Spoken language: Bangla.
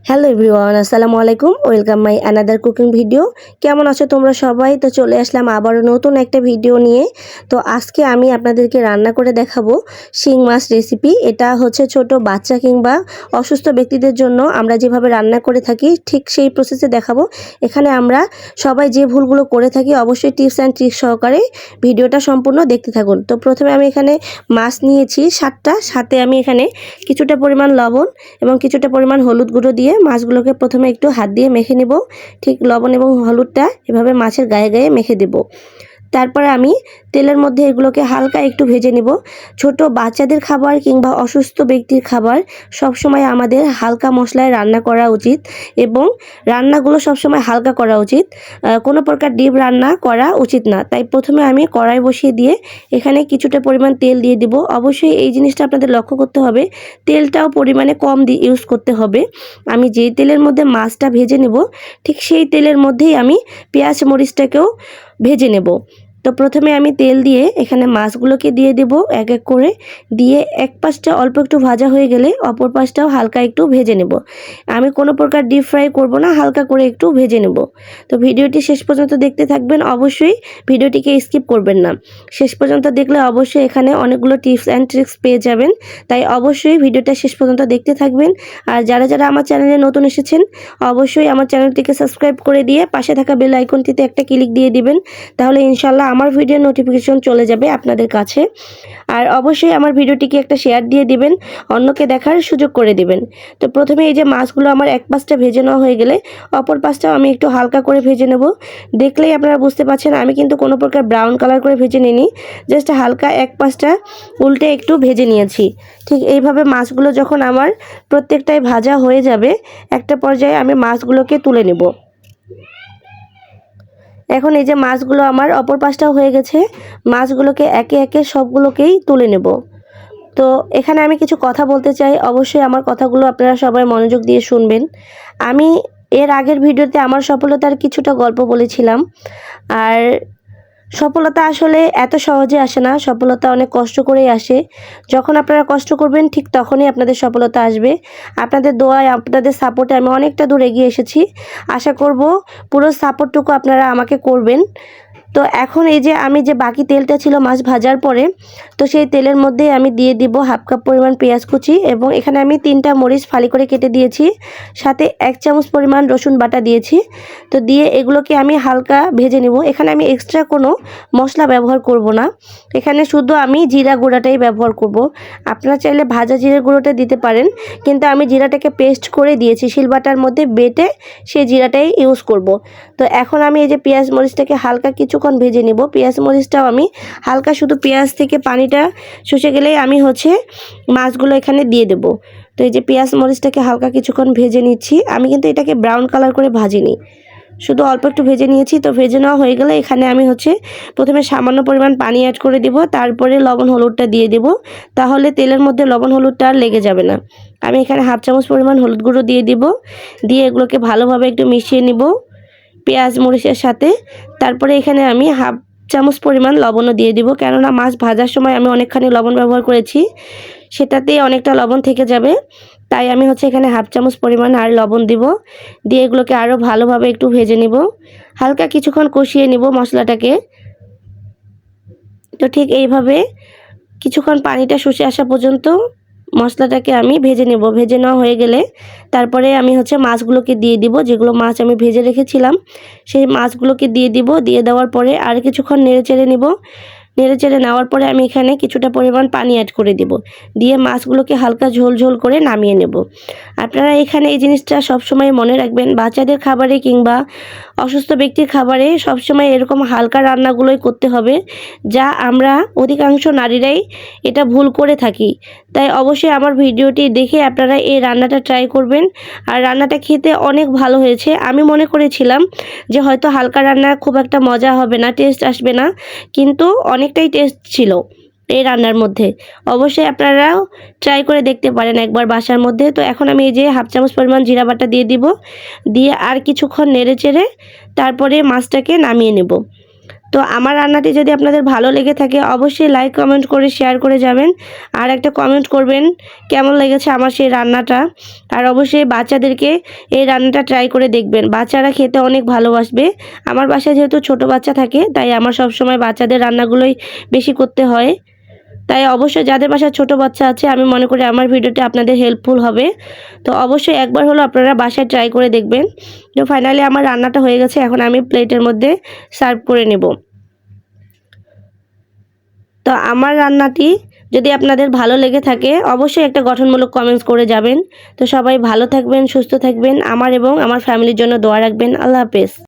হ্যালো এভরিওয়ান, আসসালামু আলাইকুম। Welcome my another cooking video. কেমন আছো তোমরা সবাই? তো চলে আসলাম আবারও নতুন একটা ভিডিও নিয়ে। তো আজকে আমি আপনাদেরকে রান্না করে দেখাবো শিং মাছ রেসিপি। এটা হচ্ছে ছোট বাচ্চা কিংবা অসুস্থ ব্যক্তিদের জন্য আমরা যেভাবে রান্না করে থাকি ঠিক সেই প্রসেসে দেখাবো। এখানে আমরা সবাই যে ভুলগুলো করে থাকি অবশ্যই টিপস অ্যান্ড ট্রিক্স সহকারে ভিডিওটা সম্পূর্ণ দেখতে থাকুন। তো প্রথমে আমি এখানে মাছ নিয়েছি 7টা, সাথে আমি এখানে কিছুটা পরিমাণ লবণ এবং কিছুটা পরিমাণ হলুদ গুঁড়ো দিয়ে মাছগুলোকে প্রথমে একটু হাত দিয়ে মেখে নেব। ঠিক লবণ এবং হলুদটা এভাবে মাছের গায়ে গায়ে মেখে দেব। তারপরে আমি তেলের মধ্যে এগুলোকে হালকা একটু ভেজে নেব। ছোট বাচ্চাদের খাবার কিংবা অসুস্থ ব্যক্তির খাবার সবসময় আমাদের হালকা মশলায় রান্না করা উচিত এবং রান্নাগুলো সবসময় হালকা করা উচিত। কোনো প্রকার ডিপ রান্না করা উচিত না। তাই প্রথমে আমি কড়াই বসিয়ে দিয়ে এখানে কিছুটা পরিমাণ তেল দিয়ে দিব। অবশ্যই এই জিনিসটা আপনাদের লক্ষ্য করতে হবে, তেলটাও পরিমাণে কম দিয়ে ইউজ করতে হবে। আমি যেই তেলের মধ্যে মাছটা ভেজে নেব ঠিক সেই তেলের মধ্যেই আমি পেঁয়াজ মরিচটাকেও ভেজে নেব। তো প্রথমে আমি তেল দিয়ে এখানে মাছগুলোকে দিয়ে দেব এক এক করে, দিয়ে এক পাশটা অল্প একটু ভাজা হয়ে গেলে অপর পাশটাও হালকা একটু ভেজে নেব। আমি কোনো প্রকার ডিপ ফ্রাই করব না, হালকা করে একটু ভেজে নেব। তো ভিডিওটি শেষ পর্যন্ত দেখতে থাকবেন, অবশ্যই ভিডিওটিকে স্কিপ করবেন না। শেষ পর্যন্ত দেখলে অবশ্যই এখানে অনেকগুলো টিপস অ্যান্ড ট্রিক্স পেয়ে যাবেন। তাই অবশ্যই ভিডিওটা শেষ পর্যন্ত দেখতে থাকবেন। আর যারা যারা আমার চ্যানেলে নতুন এসেছেন অবশ্যই আমার চ্যানেলটিকে সাবস্ক্রাইব করে দিয়ে পাশে থাকা বেল আইকনটিতে একটা ক্লিক দিয়ে দিবেন। তাহলে ইনশাল্লাহ আমার ভিডিওর নোটিফিকেশন চলে যাবে আপনাদের কাছে। আর অবশ্যই আমার ভিডিওটিকে একটা শেয়ার দিয়ে দিবেন, অন্যকে দেখার সুযোগ করে দিবেন। তো প্রথমে এই যে মাছগুলো আমার এক পাশটা ভেজে নেওয়া হয়ে গেলে অপর পাশটাও আমি একটু হালকা করে ভেজে নেব। দেখলেই আপনারা বুঝতে পারছেন আমি কিন্তু কোনো প্রকার ব্রাউন কালার করে ভেজে নিইনি, জাস্ট হালকা এক পাশটা উল্টে একটু ভেজে নিয়েছি। ঠিক এইভাবে মাছগুলো যখন আমার প্রত্যেকটাই ভাজা হয়ে যাবে একটা পর্যায়ে আমি মাছগুলোকে তুলে নেব। এখন এই যে মাছগুলো আমার অপর পাশটাও হয়ে গেছে, মাছগুলোকে একে একে সবগুলোকেই তুলে নেব। তো এখানে আমি কিছু কথা বলতে চাই, অবশ্যই আমার কথাগুলো আপনারা সবাই মনোযোগ দিয়ে শুনবেন। আমি এর আগের ভিডিওতে আমার সফলতার কিছুটা গল্প বলেছিলাম। আর সফলতা আসলে এত সহজে আসে না, সফলতা অনেক কষ্ট করেই আসে। যখন আপনারা কষ্ট করবেন ঠিক তখনই আপনাদের সফলতা আসবে। আপনাদের দোয়ায় আপনাদের সাপোর্টে আমি অনেকটা দূর এগিয়ে এসেছি। আশা করব পুরো সাপোর্টটুকু আপনারা আমাকে করবেন। তো এখন এই যে আমি যে বাকি তেলটা ছিল মাছ ভাজার পরে, তো সেই তেলের মধ্যে আমি দিয়ে দিব হাফ কাপ পরিমাণ পেঁয়াজ কুচি এবং এখানে আমি 3টা মরিচ ফালি করে কেটে দিয়েছি, সাথে 1 চামচ পরিমাণ রসুন বাটা দিয়েছি। তো দিয়ে এগুলোকে আমি হালকা ভেজে নেব। এখানে আমি এক্সট্রা কোনো মশলা ব্যবহার করব না, এখানে শুধু আমি জিরা গুঁড়াটাই ব্যবহার করব। আপনারা চাইলে ভাজা জিরা গুঁড়োটা দিতে পারেন, কিন্তু আমি জিরাটাকে পেস্ট করে দিয়েছি, শিলবাটার মধ্যে বেটে সেই জিরাটাই ইউজ করব। তো এখন আমি এই যে পেঁয়াজ মরিচটাকে হালকা কিছুক্ষণ ভেজে নেব। পেঁয়াজ মরিচটাও আমি হালকা শুধু পেঁয়াজ থেকে পানিটা শুষে গেলেই আমি মাছগুলো এখানে দিয়ে দেব। তো এই যে পেঁয়াজ মরিচটাকে হালকা কিছুক্ষণ ভেজে নিচ্ছি। আমি কিন্তু এটাকে ব্রাউন কালার করে ভাজিনি, শুধু অল্প একটু ভেজে নিয়েছি। তো ভেজে নেওয়া হয়ে গেলে এখানে আমি প্রথমে সামান্য পরিমাণ পানি অ্যাড করে দিব, তারপরে লবণ হলুদটা দিয়ে দেব। তাহলে তেলের মধ্যে লবণ হলুদটা আর লেগে যাবে না। আমি এখানে হাফ চামচ পরিমাণ হলুদ গুঁড়ো দিয়ে দিব, দিয়ে এগুলোকে ভালোভাবে একটু মিশিয়ে নিব পেঁয়াজ মরিচের সাথে। তারপরে এখানে আমি হাফ চামচ পরিমাণ লবণও দিয়ে দিব, কেননা মাছ ভাজার সময় আমি অনেকখানি লবণ ব্যবহার করেছি, সেটাতেই অনেকটা লবণ থেকে যাবে। তাই আমি এখানে হাফ চামচ পরিমাণ আর লবণ দিব, দিয়ে এগুলোকে আরও ভালোভাবে একটু ভেজে নিব, হালকা কিছুক্ষণ কষিয়ে নিব মশলাটাকে। তো ঠিক এইভাবে কিছুক্ষণ পানিটা শুষে আসা পর্যন্ত মশলাটাকে আমি ভেজে নেব। ভেজে নেওয়া হয়ে গেলে তারপরে আমি মাছগুলোকে দিয়ে দিব, যেগুলো মাছ আমি ভেজে রেখেছিলাম সেই মাছগুলোকে দিয়ে দিব। দিয়ে দেওয়ার পরে আর কিছুক্ষণ নেড়েচেড়ে নেব। নেড়েচেড়ে নেওয়ার পরে আমি এখানে কিছুটা পরিমাণ পানি অ্যাড করে দিব, দিয়ে মাছগুলোকে হালকা ঝোল ঝোল করে নামিয়ে নেব। আপনারা এখানে এই জিনিসটা সবসময় মনে রাখবেন, বাচ্চাদের খাবারে কিংবা অসুস্থ ব্যক্তির খাবারে সবসময় এরকম হালকা রান্নাগুলোই করতে হবে, যা আমরা অধিকাংশ নারীরাই এটা ভুল করে থাকি। তাই অবশ্যই আমার ভিডিওটি দেখে আপনারা এই রান্নাটা ট্রাই করবেন। আর রান্নাটা খেতে অনেক ভালো হয়েছে। আমি মনে করেছিলাম যে হয়তো হালকা রান্না খুব একটা মজা হবে না, টেস্ট আসবে না, কিন্তু অনেকটাই টেস্ট ছিল এই রান্নার মধ্যে। অবশ্যই আপনারাও ট্রাই করে দেখতে পারেন একবার বাসার মধ্যে। তো এখন আমি এই যে হাফ চামচ পরিমাণ জিরা বাটা দিয়ে দিব, দিয়ে আর কিছুক্ষণ নেড়ে চেড়ে তারপরে মাছটাকে নামিয়ে নেব। তো আমার রান্নাটি যদি আপনাদের ভালো লেগে থাকে অবশ্যই লাইক কমেন্ট করে শেয়ার করে যাবেন, আর একটা কমেন্ট করবেন কেমন লেগেছে আমার সেই রান্নাটা। আর অবশ্যই বাচ্চাদেরকে এই রান্নাটা ট্রাই করে দেখবেন, বাচ্চারা খেতে অনেক ভালোবাসবে। আমার বাসায় যেহেতু ছোট বাচ্চা থাকে তাই আমার সবসময় বাচ্চাদের রান্নাগুলোই বেশি করতে হয়। তাই অবশ্যই যাদের বাসায় ছোট বাচ্চা আছে আমি মনে করি আমার ভিডিওটি আপনাদের হেল্পফুল হবে। তো অবশ্যই একবার হলো আপনারা বাসায় ট্রাই করে দেখবেন। তো ফাইনালি আমার রান্নাটা হয়ে গেছে, এখন আমি প্লেটের মধ্যে সার্ভ করে নেব। তো আমার রান্নাটি যদি আপনাদের ভালো লেগে থাকে অবশ্যই একটা গঠনমূলক কমেন্টস করে যাবেন। তো সবাই ভালো থাকবেন, সুস্থ থাকবেন, আমার এবং আমার ফ্যামিলির জন্য দোয়া রাখবেন। আল্লাহ হাফেজ।